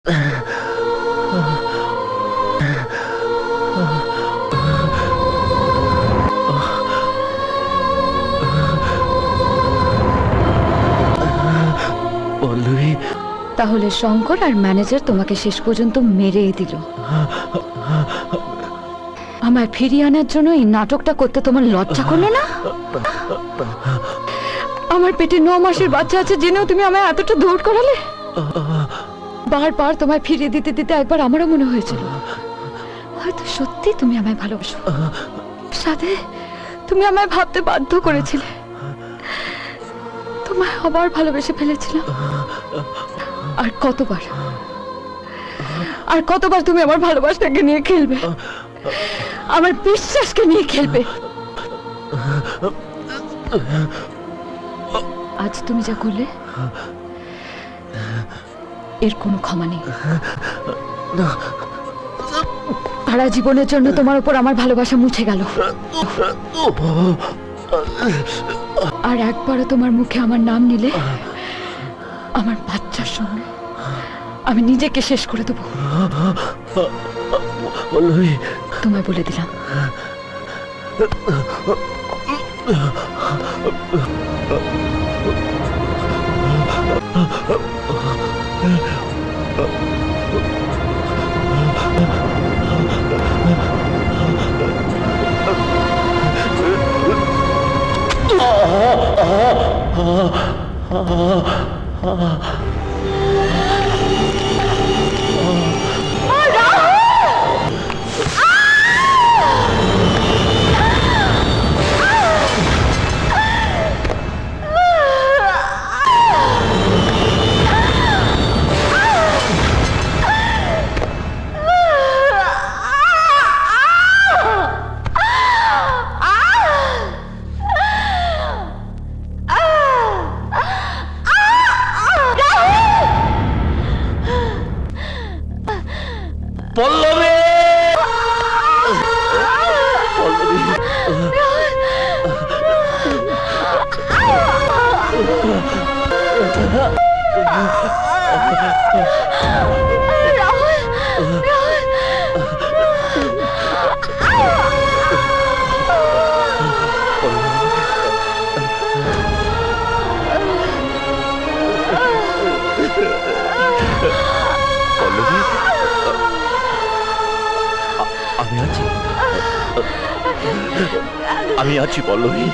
তাহলে শঙ্কর আর ম্যানেজার তোমাকে শেষ পর্যন্ত মেরেই দিল। আমায় ফিরিয়ে আনার জন্য এই নাটকটা করতে তোমার লজ্জা করলো না? আমার পেটে 9 মাসের বাচ্চা আছে জেনেও তুমি আমায় এতটা দৌড় করালে। বারবার তোমায় ফিরিয়ে দিতে দিতে একবার আমারও মনে হয়েছিল হয়তো সত্যি তুমি আমায় ভালোবাসো। সাথে তুমি আমায় ভাবতে বাধ্য করেছিলে। তোমায় আবার ভালোবেসে ফেলেছিলাম। আর কতবার তুমি আমার ভালোবাসাকে নিয়ে খেলবে, আমার বিশ্বাসকে নিয়ে খেলবে। আজ তুমি যা করলে এর কোনো ক্ষমা নেই। সারা জীবনের জন্য তোমার উপর আমার ভালোবাসা মুছে গেল। আর একবারও তোমার মুখে আমার নাম নিলে আমার বাচ্চার সঙ্গে আমি নিজেকে শেষ করে দেবো। তোমায় বলে দিলাম। পল্লবী, আমি আছি পল্লবী।